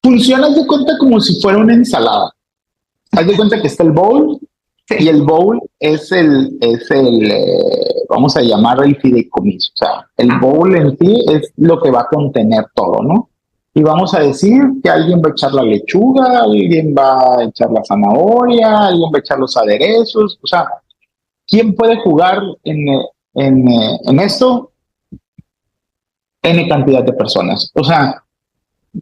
Funciona, haz de cuenta, como si fuera una ensalada. Haz de cuenta que está el bowl y Sí. el bowl vamos a llamar el fideicomiso. O sea, el Ah, bowl en sí es lo que va a contener todo, ¿no? Y vamos a decir que alguien va a echar la lechuga, alguien va a echar la zanahoria, alguien va a echar los aderezos. O sea, ¿quién puede jugar en esto? N cantidad de personas. O sea,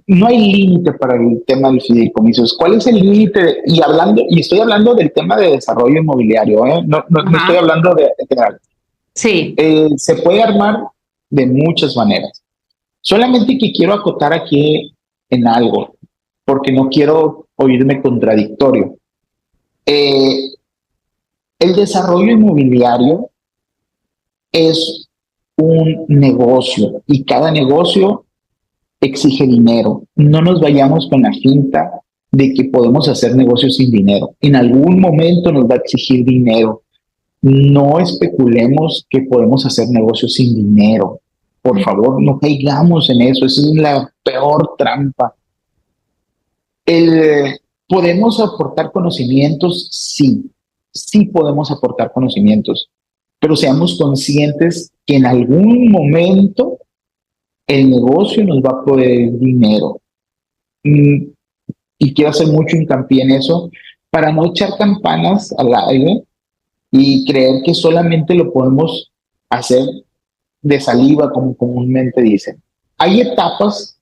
no hay límite para el tema del fideicomiso. ¿Cuál es el límite? Y estoy hablando del tema de desarrollo inmobiliario, ¿eh? No estoy ajá. hablando de general. Sí. Se puede armar de muchas maneras. Solamente que quiero acotar aquí en algo, porque no quiero oírme contradictorio. Eh, el desarrollo inmobiliario es un negocio y cada negocio exige dinero. No nos vayamos con la finta de que podemos hacer negocios sin dinero. En algún momento nos va a exigir dinero. No especulemos que podemos hacer negocios sin dinero. Por favor, no caigamos en eso. Esa es la peor trampa. ¿Podemos aportar conocimientos? Sí, sí podemos aportar conocimientos, pero seamos conscientes que en algún momento el negocio nos va a proveer dinero. Mm, y quiero hacer mucho hincapié en eso para no echar campanas al aire y creer que solamente lo podemos hacer de saliva, como comúnmente dicen. Hay etapas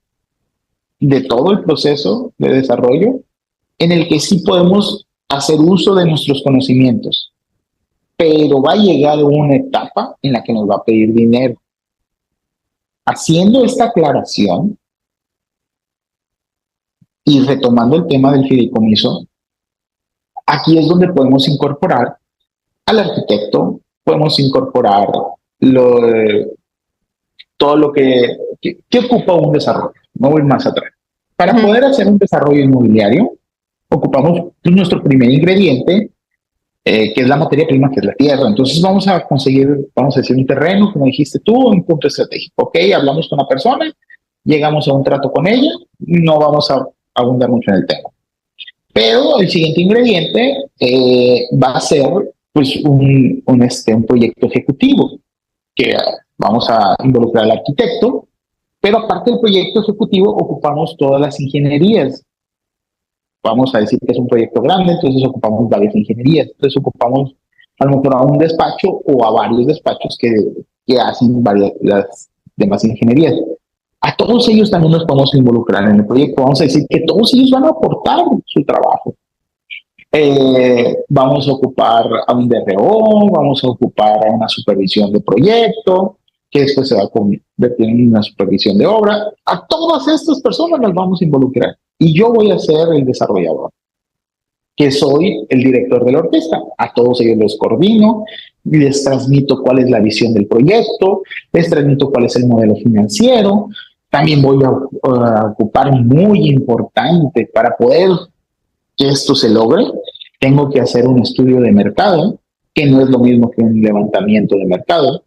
de todo el proceso de desarrollo en el que sí podemos hacer uso de nuestros conocimientos, pero va a llegar una etapa en la que nos va a pedir dinero. Haciendo esta aclaración y retomando el tema del fideicomiso, aquí es donde podemos incorporar al arquitecto, podemos incorporar lo, todo lo que ocupa un desarrollo. No voy más atrás. Para Ujú. poder hacer un desarrollo inmobiliario, ocupamos nuestro primer ingrediente, que es la materia prima, que es la tierra. Entonces vamos a conseguir, vamos a decir, un terreno, como dijiste tú, un punto estratégico. Ok, hablamos con la persona, llegamos a un trato con ella, no vamos a abundar mucho en el tema. Pero el siguiente ingrediente va a ser pues un proyecto ejecutivo, que vamos a involucrar al arquitecto, pero aparte del proyecto ejecutivo ocupamos todas las ingenierías. Vamos a decir que es un proyecto grande, entonces ocupamos varias ingenierías, entonces ocupamos a lo mejor a un despacho o a varios despachos que hacen varias, las demás ingenierías. A todos ellos también nos podemos involucrar en el proyecto. Vamos a decir que todos ellos van a aportar su trabajo. Vamos a ocupar a un DRO, vamos a ocupar a una supervisión de proyecto, que después se va a convertir en una supervisión de obra. A todas estas personas las vamos a involucrar y yo voy a ser el desarrollador, que soy el director de la orquesta. A todos ellos los coordino, les transmito cuál es la visión del proyecto, les transmito cuál es el modelo financiero. También voy a ocupar muy importante para poder que esto se logre, tengo que hacer un estudio de mercado, que no es lo mismo que un levantamiento de mercado.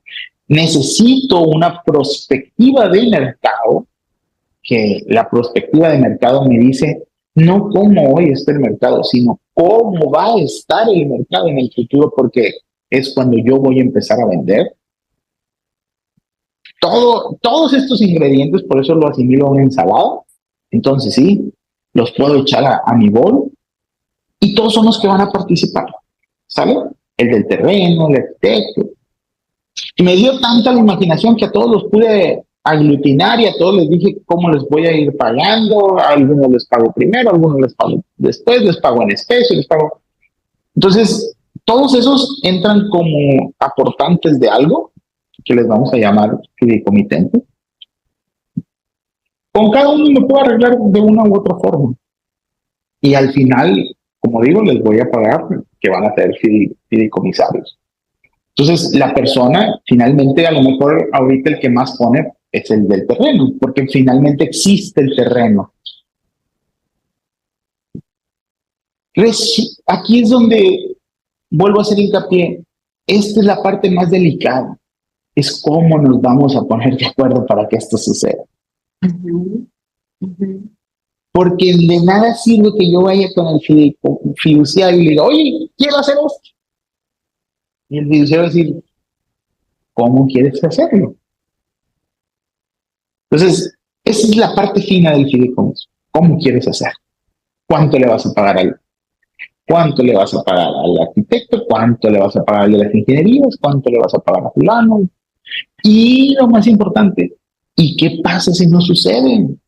Necesito una perspectiva de mercado, que la perspectiva de mercado me dice no cómo hoy está el mercado, sino cómo va a estar el mercado en el futuro, porque es cuando yo voy a empezar a vender. Todos estos ingredientes, por eso lo asimilo a una ensalada. Entonces sí, los puedo echar a mi bol y todos son los que van a participar, ¿sale? El del terreno, el arquitecto. Y me dio tanta la imaginación que a todos los pude aglutinar y a todos les dije cómo les voy a ir pagando. A algunos les pago primero, a algunos les pago después, les pago en especie, les pago. Entonces, todos esos entran como aportantes de algo que les vamos a llamar fideicomitente. Con cada uno me puedo arreglar de una u otra forma. Y al final, como digo, les voy a pagar que van a ser fideicomisarios. Entonces, la persona, finalmente, a lo mejor ahorita el que más pone es el del terreno, porque finalmente existe el terreno. Entonces, aquí es donde vuelvo a hacer hincapié. Esta es la parte más delicada. Es cómo nos vamos a poner de acuerdo para que esto suceda. Ujú, ujú. Porque de nada sirve que yo vaya con el fiduciario y le diga, oye, quiero hacer esto. Y el fiduciario va a decir, ¿cómo quieres hacerlo? Entonces, esa es la parte fina del fideicomiso. ¿Cómo quieres hacer? ¿Cuánto le vas a pagar al ¿Cuánto le vas a pagar al arquitecto? ¿Cuánto le vas a pagar a las ingenierías? ¿Cuánto le vas a pagar a fulano? Y lo más importante, ¿y qué pasa si no suceden?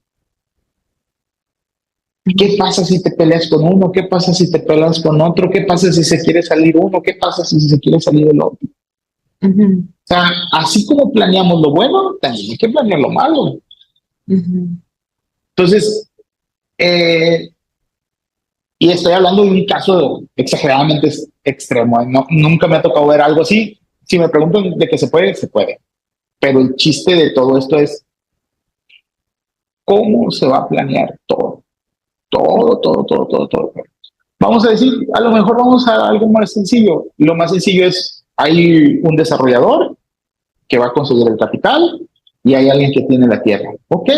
¿Qué pasa si te peleas con uno? ¿Qué pasa si te peleas con otro? ¿Qué pasa si se quiere salir uno? ¿Qué pasa si se quiere salir el otro? O sea, así como planeamos lo bueno, también hay que planear lo malo. Entonces, y estoy hablando de un caso exageradamente extremo. No, nunca me ha tocado ver algo así. Si me preguntan de que se puede, se puede. Pero el chiste de todo esto es cómo se va a planear todo. Todo. Vamos a decir, a lo mejor vamos a algo más sencillo. Lo más sencillo es, hay un desarrollador que va a conseguir el capital y hay alguien que tiene la tierra. Ok,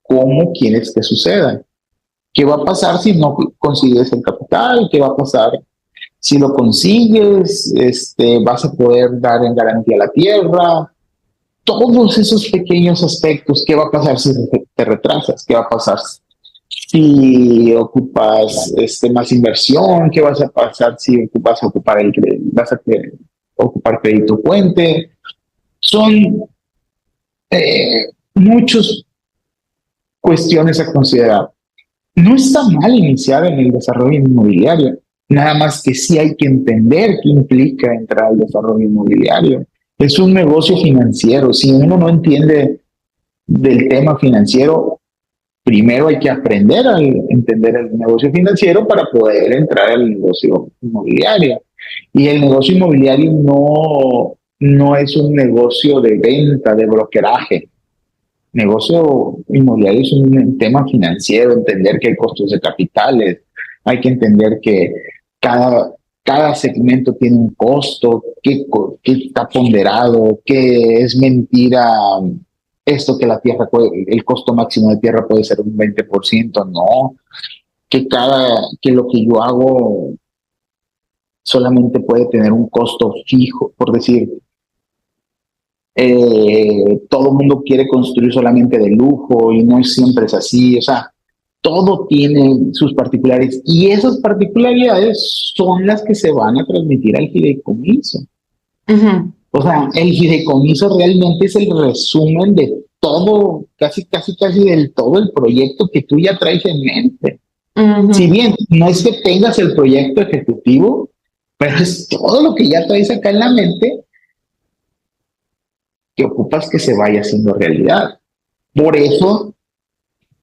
¿cómo quieres que suceda? ¿Qué va a pasar si no consigues el capital? ¿Qué va a pasar si lo consigues? ¿Vas a poder dar en garantía la tierra? Todos esos pequeños aspectos. ¿Qué va a pasar si te retrasas? ¿Qué va a pasar si ocupas más inversión? ¿Qué vas a pasar si vas a ocupar ocupar crédito puente? Son muchas cuestiones a considerar. No está mal iniciar en el desarrollo inmobiliario, nada más que sí hay que entender qué implica entrar al desarrollo inmobiliario. Es un negocio financiero. Si uno no entiende del tema financiero, primero hay que aprender a entender el negocio financiero para poder entrar al negocio inmobiliario. Y el negocio inmobiliario no es un negocio de venta, de brokeraje. Negocio inmobiliario es un tema financiero, entender que hay costos de capitales, hay que entender que cada segmento tiene un costo, que está ponderado, que es mentira esto que la tierra el costo máximo de tierra puede ser un 20%, no, que lo que yo hago solamente puede tener un costo fijo, por decir, todo el mundo quiere construir solamente de lujo y no siempre es así. O sea, todo tiene sus particularidades y esas particularidades son las que se van a transmitir al fideicomiso. O sea, el fideicomiso realmente es el resumen de todo, casi del todo el proyecto que tú ya traes en mente. Si bien no es que tengas el proyecto ejecutivo, pero es todo lo que ya traes acá en la mente que ocupas que se vaya haciendo realidad. Por eso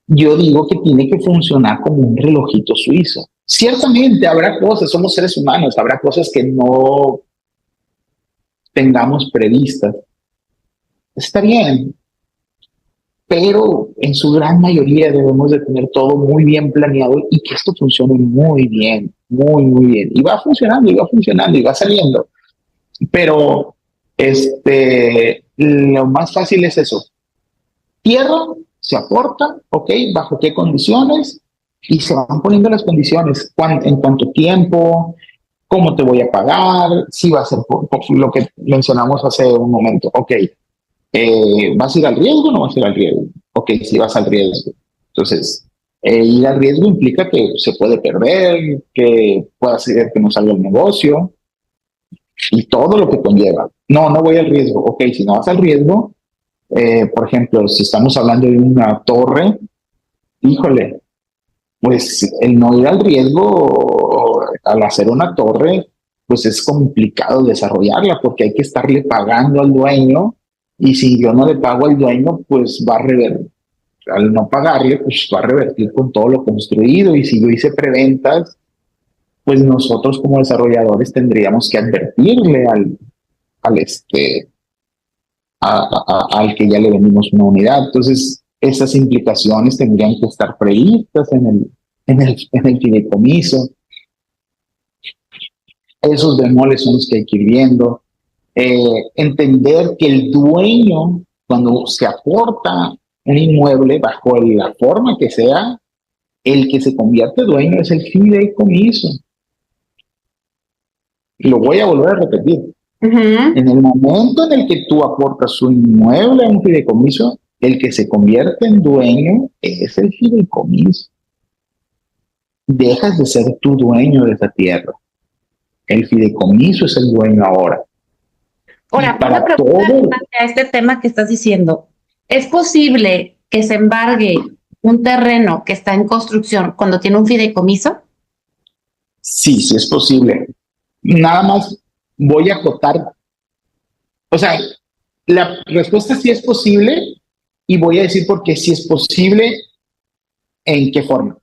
yo digo que tiene que funcionar como un relojito suizo. Ciertamente habrá cosas, somos seres humanos, habrá cosas que no tengamos previstas. Está bien, pero en su gran mayoría debemos de tener todo muy bien planeado y que esto funcione muy bien, muy bien. Y va funcionando, y va saliendo. Pero lo más fácil es eso. Tierra, se aporta, ok, bajo qué condiciones, y se van poniendo las condiciones, en cuánto tiempo, cómo te voy a pagar, si va a ser por lo que mencionamos hace un momento, ok, ¿vas a ir al riesgo o no vas a ir al riesgo? Ok, si vas al riesgo. Entonces, ir al riesgo implica que se puede perder, que pueda ser que no salga el negocio y todo lo que conlleva. No voy al riesgo. Ok, si no vas al riesgo, por ejemplo, si estamos hablando de una torre, híjole, pues el no ir al riesgo al hacer una torre, pues es complicado desarrollarla porque hay que estarle pagando al dueño y si yo no le pago al dueño, pues va a revertir, al no pagarle, pues va a revertir con todo lo construido y si yo hice preventas, pues nosotros como desarrolladores tendríamos que advertirle al al que ya le vendimos una unidad. Entonces, esas implicaciones tendrían que estar previstas en el fideicomiso. Esos bemoles son los que hay que ir viendo. Entender que el dueño, cuando se aporta un inmueble bajo la forma que sea, el que se convierte dueño es el fideicomiso. Lo voy a volver a repetir. En el momento en el que tú aportas un inmueble a un fideicomiso, el que se convierte en dueño es el fideicomiso. Dejas de ser tu dueño de esa tierra. El fideicomiso es el dueño ahora. Ahora, una pregunta a este tema que estás diciendo. ¿Es posible que se embargue un terreno que está en construcción cuando tiene un fideicomiso? Sí, sí es posible. Nada más voy a acotar. O sea, la respuesta sí es posible y voy a decir por qué sí es posible, en qué forma.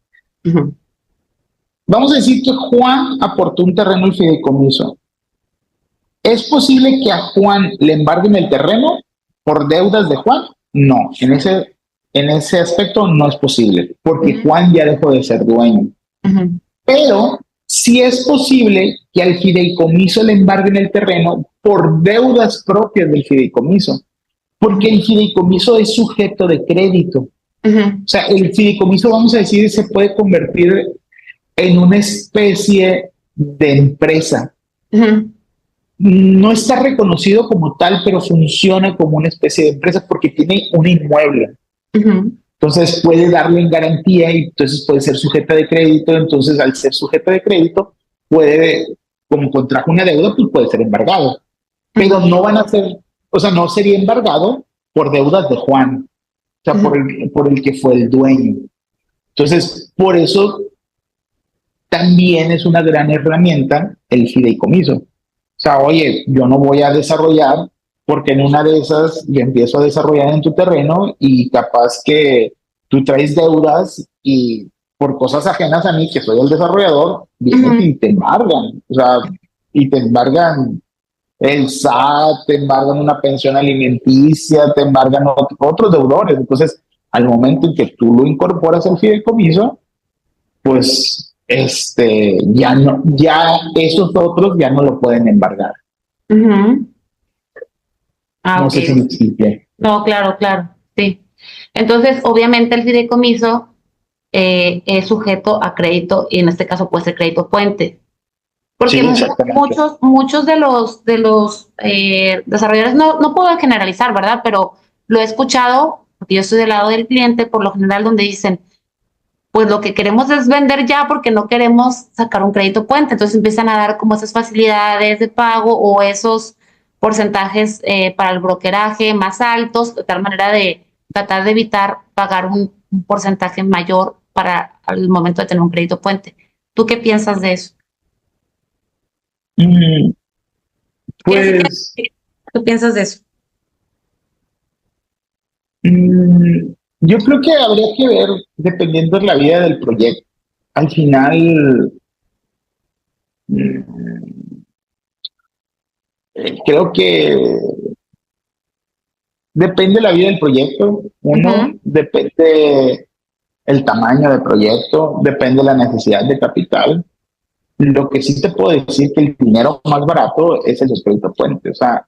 Vamos a decir que Juan aportó un terreno al fideicomiso. ¿Es posible que a Juan le embarguen el terreno por deudas de Juan? No, en ese aspecto no es posible, porque Juan ya dejó de ser dueño. Pero sí es posible que al fideicomiso le embarguen el terreno por deudas propias del fideicomiso, porque el fideicomiso es sujeto de crédito. O sea, el fideicomiso, vamos a decir, se puede convertir en una especie de empresa. No está reconocido como tal, pero funciona como una especie de empresa porque tiene un inmueble. Entonces puede darle en garantía y entonces puede ser sujeta de crédito. Entonces, al ser sujeta de crédito, puede, como contrajo una deuda, pues puede ser embargado. Pero no van a ser, o sea, no sería embargado por deudas de Juan, o sea, por el que fue el dueño. Entonces, por eso también es una gran herramienta el fideicomiso. O sea, oye, yo no voy a desarrollar porque en una de esas yo empiezo a desarrollar en tu terreno y capaz que tú traes deudas y por cosas ajenas a mí, que soy el desarrollador, vienen y te embargan. O sea, y te embargan el SAT, te embargan una pensión alimenticia, te embargan otros deudores. Entonces, al momento en que tú lo incorporas al fideicomiso, pues ya esos otros ya no lo pueden embargar. No sé si me expliqué. No, claro, sí. Entonces, obviamente el fideicomiso es sujeto a crédito y en este caso puede ser crédito puente. Porque sí, muchos de los desarrolladores, no puedo generalizar, ¿verdad? Pero lo he escuchado, porque yo estoy del lado del cliente, por lo general, donde dicen, pues lo que queremos es vender ya porque no queremos sacar un crédito puente. Entonces empiezan a dar como esas facilidades de pago o esos porcentajes para el brokeraje más altos, de tal manera de tratar de evitar pagar un porcentaje mayor para el momento de tener un crédito puente. ¿Tú qué piensas de eso? Pues, ¿qué piensas de eso? Yo creo que habría que ver, dependiendo de la vida del proyecto. Al final, creo que depende de la vida del proyecto. Depende el tamaño del proyecto, depende de la necesidad de capital. Lo que sí te puedo decir que el dinero más barato es el crédito puente. O sea,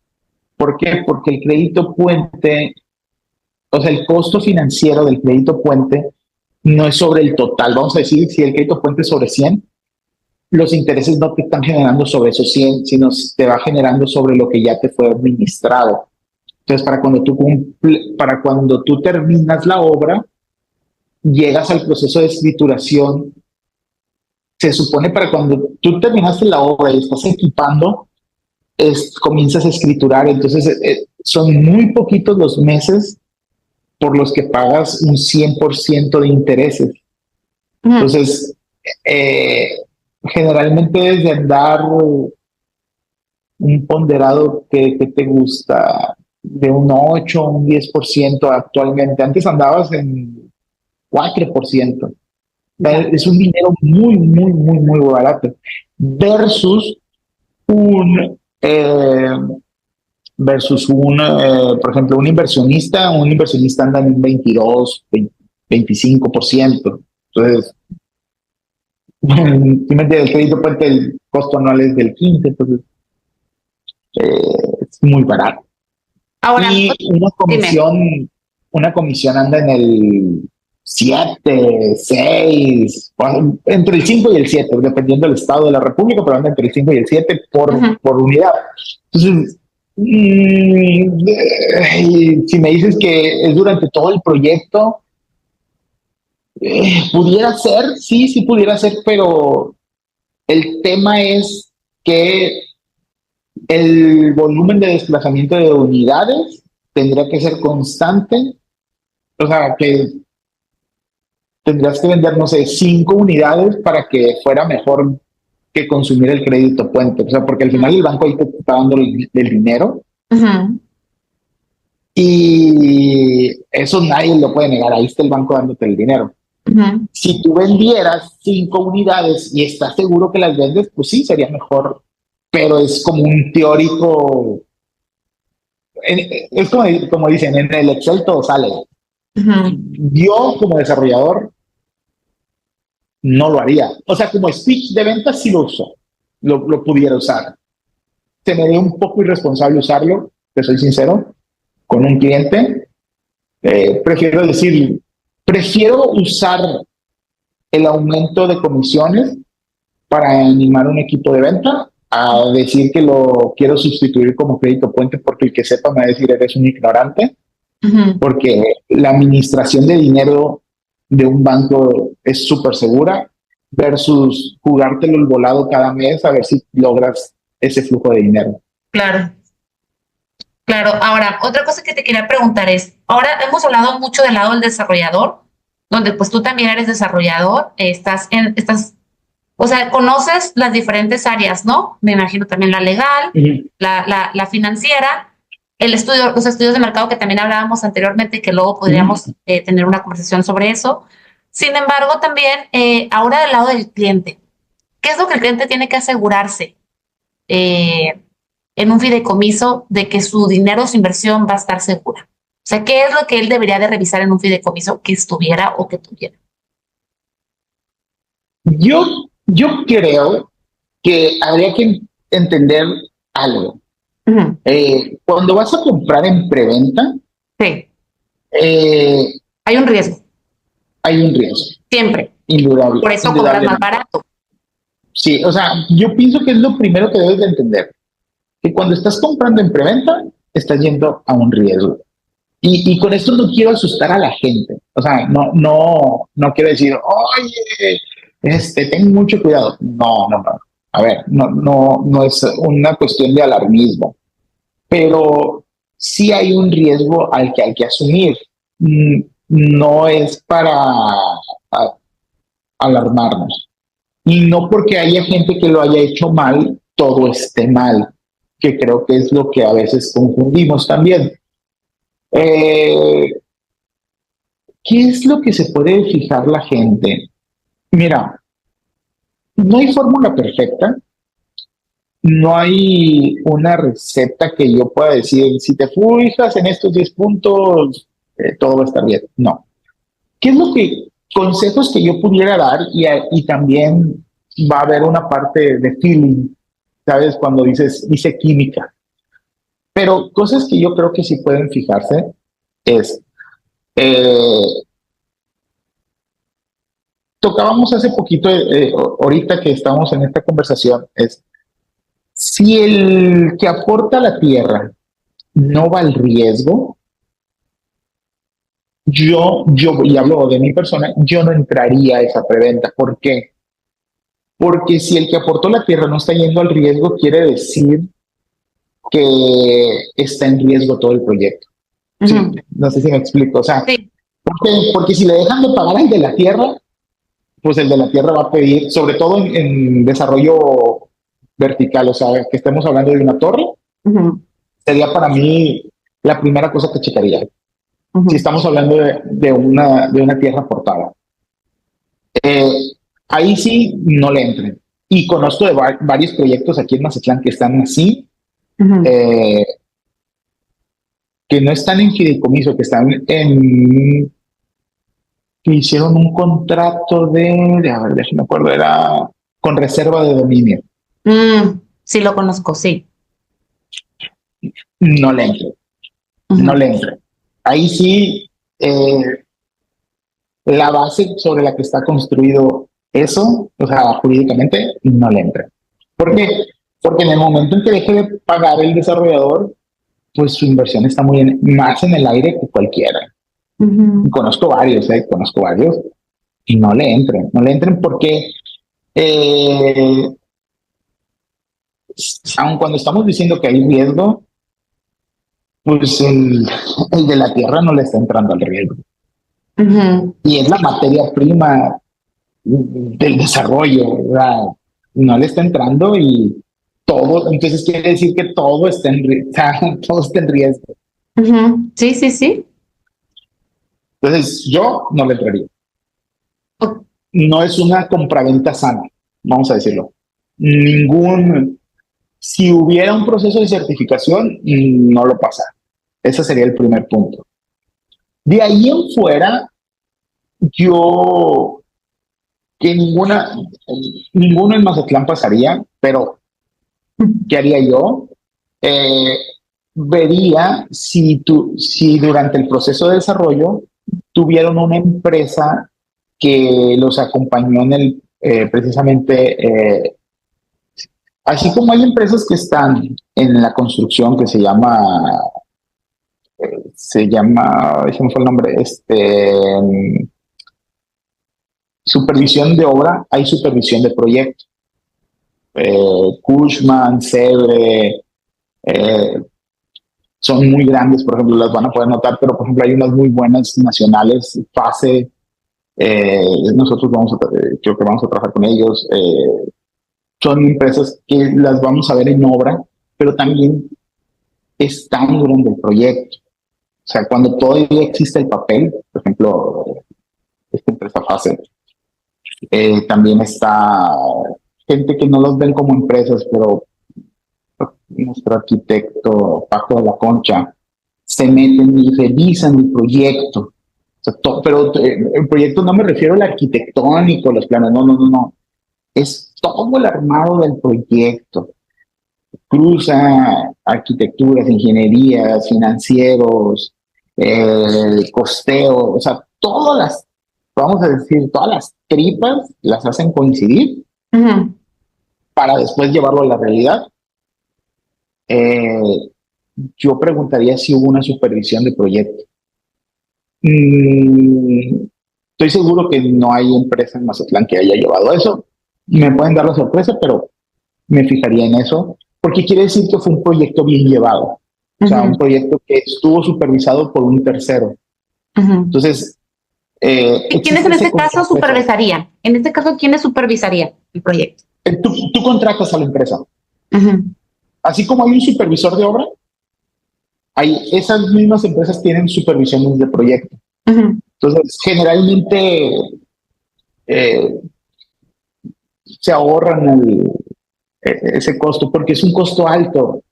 ¿por qué? Porque el crédito puente, o sea, el costo financiero del crédito puente no es sobre el total. Vamos a decir, si el crédito puente es sobre 100, los intereses no te están generando sobre esos 100, sino te va generando sobre lo que ya te fue administrado. Entonces, para cuando tú terminas la obra, llegas al proceso de escrituración. Se supone para cuando tú terminaste la obra y estás equipando, comienzas a escriturar. Entonces, son muy poquitos los meses por los que pagas un 100% de intereses. Entonces, generalmente debes de andar un ponderado que te gusta de un 8 o un 10% actualmente. Antes andabas en 4%. Es un dinero muy, muy, muy, muy barato. Versus por ejemplo, un inversionista anda en un 22, 25%. Entonces, el crédito puente, el costo anual es del 15%, entonces es muy barato. Ahora, y una comisión una comisión anda en el 7, 6, entre el 5 y el 7, dependiendo del estado de la república, pero anda entre el 5 y el 7 por unidad. Entonces, si me dices que es durante todo el proyecto, pudiera ser, sí pudiera ser, pero el tema es que el volumen de desplazamiento de unidades tendría que ser constante, o sea, que tendrías que vender, no sé, 5 unidades para que fuera mejor que consumir el crédito puente, o sea, porque al final el banco ahí te está dando el dinero. Y eso nadie lo puede negar, ahí está el banco dándote el dinero. Si tú vendieras 5 unidades y estás seguro que las vendes, pues sí, sería mejor, pero es como un teórico, es como dicen, en el Excel todo sale. Yo como desarrollador no lo haría, o sea, como speech de ventas sí lo uso, lo pudiera usar. Se me dio un poco irresponsable usarlo, te soy sincero, con un cliente. Prefiero usar el aumento de comisiones para animar un equipo de venta a decir que lo quiero sustituir como crédito puente, porque el que sepa me va a decir eres un ignorante, porque la administración de dinero de un banco es súper segura versus jugártelo el volado cada mes a ver si logras ese flujo de dinero. Claro. Claro, ahora, otra cosa que te quería preguntar es, ahora hemos hablado mucho del lado del desarrollador, donde pues tú también eres desarrollador, o sea, conoces las diferentes áreas, ¿no? Me imagino también la legal, la financiera, los estudios de mercado que también hablábamos anteriormente, que luego podríamos tener una conversación sobre eso. Sin embargo, también, ahora del lado del cliente, ¿qué es lo que el cliente tiene que asegurarse en un fideicomiso de que su dinero, su inversión va a estar segura? O sea, ¿qué es lo que él debería de revisar en un fideicomiso que estuviera o que tuviera? Yo creo que habría que entender algo. Cuando vas a comprar en preventa, sí. Hay un riesgo. Hay un riesgo. Siempre. Indudable. Por eso compras más barato. Sí, o sea, yo pienso que es lo primero que debes de entender. Que cuando estás comprando en preventa, estás yendo a un riesgo. Y con esto no quiero asustar a la gente. O sea, no quiero decir, oye, ten mucho cuidado. No. A ver, no es una cuestión de alarmismo. Pero sí hay un riesgo al que hay que asumir. No es para alarmarnos. Y no porque haya gente que lo haya hecho mal, todo esté mal, que creo que es lo que a veces confundimos también. ¿Qué es lo que se puede fijar la gente? Mira, no hay fórmula perfecta, no hay una receta que yo pueda decir, si te fijas en estos 10 puntos, todo va a estar bien. No. ¿Qué es lo que, consejos que yo pudiera dar? Y también va a haber una parte de feeling, ¿sabes? Cuando dice química. Pero cosas que yo creo que sí pueden fijarse es, tocábamos hace poquito, ahorita que estamos en esta conversación, es si el que aporta la tierra no va al riesgo, yo, y hablo de mi persona, yo no entraría a esa preventa. ¿Por qué? Porque si el que aportó la tierra no está yendo al riesgo, quiere decir que está en riesgo todo el proyecto. Sí, no sé si me explico. O sea, sí. Porque si le dejan de pagar al de la tierra, pues el de la tierra va a pedir, sobre todo en desarrollo vertical, o sea, que estemos hablando de una torre, sería para mí la primera cosa que checaría. Si estamos hablando de una tierra aportada. Ahí sí no le entren. Y conozco de varios proyectos aquí en Mazatlán que están así, que no están en fideicomiso, que están que hicieron un contrato a ver, déjame acuerdo, era con reserva de dominio. Sí, lo conozco, sí. No le entren. No le entren. Ahí sí, eh, la base sobre la que está construido eso, o sea, jurídicamente, no le entra. ¿Por qué? Porque en el momento en que deje de pagar el desarrollador, pues su inversión está más en el aire que cualquiera. Conozco varios, y no le entren porque aun cuando estamos diciendo que hay riesgo, pues el de la tierra no le está entrando al riesgo. Y es la materia prima del desarrollo, ¿verdad? No le está entrando y todo, entonces quiere decir que todo está todo está en riesgo. Sí, sí, sí. Entonces yo no le entraría. Okay. No es una compraventa sana, vamos a decirlo. Si hubiera un proceso de certificación, no lo pasa. Ese sería el primer punto. De ahí en fuera, yo que ninguno en Mazatlán pasaría, pero ¿qué haría yo? Vería si durante el proceso de desarrollo tuvieron una empresa que los acompañó en precisamente, así como hay empresas que están en la construcción que se llama, se me fue el nombre, supervisión de obra, hay supervisión de proyecto. Cushman, Sebre, son muy grandes, por ejemplo, las van a poder notar, pero por ejemplo hay unas muy buenas nacionales, FASE, nosotros creo que vamos a trabajar con ellos, son empresas que las vamos a ver en obra, pero también están durante el proyecto. O sea, cuando todavía existe el papel, por ejemplo, esta empresa FASE, también está gente que no los ven como empresas, pero nuestro arquitecto Paco de la Concha se meten y revisan el proyecto. O sea, pero el proyecto no me refiero al arquitectónico, los planos, no. Es todo el armado del proyecto. Cruza arquitecturas, ingenierías, financieros, costeo, o sea, vamos a decir, todas las tripas las hacen coincidir para después llevarlo a la realidad. Yo preguntaría si hubo una supervisión de proyecto. Estoy seguro que no hay empresa en Mazatlán que haya llevado eso. Me pueden dar la sorpresa, pero me fijaría en eso, porque quiere decir que fue un proyecto bien llevado. O sea, un proyecto que estuvo supervisado por un tercero. Entonces, ¿quiénes en este caso supervisarían? En este caso, ¿quiénes supervisarían el proyecto? Tú contratas a la empresa. Así como hay un supervisor de obra, esas mismas empresas tienen supervisiones de proyecto. Entonces, generalmente se ahorran ese costo porque es un costo alto.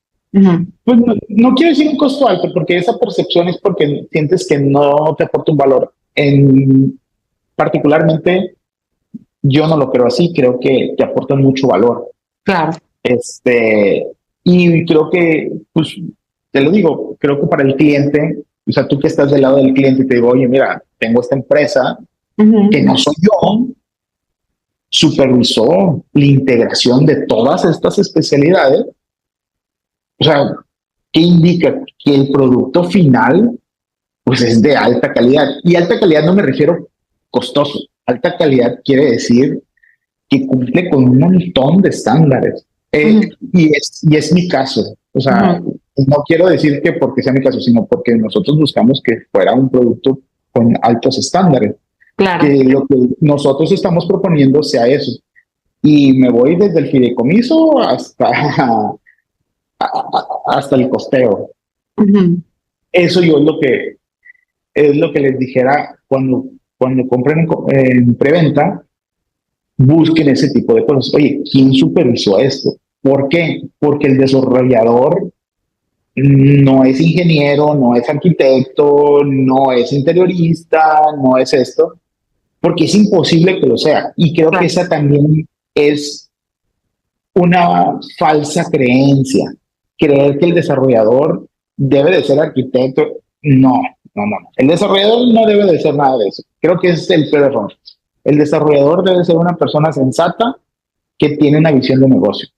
Pues no quiero decir un costo alto porque esa percepción es porque sientes que no te aporta un valor. Particularmente, yo no lo creo así, creo que te aportan mucho valor. Claro. Y creo que, pues, te lo digo, creo que para el cliente, o sea, tú que estás del lado del cliente, te digo, oye, mira, tengo esta empresa que no soy yo, supervisó la integración de todas estas especialidades. O sea, ¿qué indica? Que el producto final, pues, es de alta calidad. Y alta calidad no me refiero costoso. Alta calidad quiere decir que cumple con un montón de estándares. Y es mi caso. O sea, no quiero decir que porque sea mi caso, sino porque nosotros buscamos que fuera un producto con altos estándares. Claro. Que lo que nosotros estamos proponiendo sea eso. Y me voy desde el fideicomiso hasta el costeo. Eso yo es lo que les dijera cuando compren en preventa, busquen ese tipo de cosas. Oye, ¿quién supervisó esto? ¿Por qué? Porque el desarrollador no es ingeniero, no es arquitecto, no es interiorista, no es esto, porque es imposible que lo sea. Y creo que esa también es una falsa creencia. Creer que el desarrollador debe de ser arquitecto, no. no. El desarrollador no debe de ser nada de eso. Creo que es el peor error. El desarrollador debe ser una persona sensata que tiene una visión de negocio.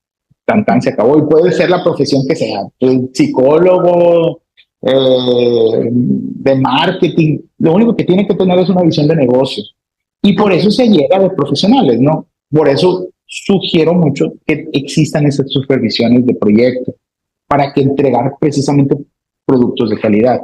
Tan se acabó. Y puede ser la profesión que sea. El psicólogo, de marketing. Lo único que tiene que tener es una visión de negocio. Y por eso se llega de profesionales, ¿no? Por eso sugiero mucho que existan esas supervisiones de proyectos para que entregar precisamente productos de calidad.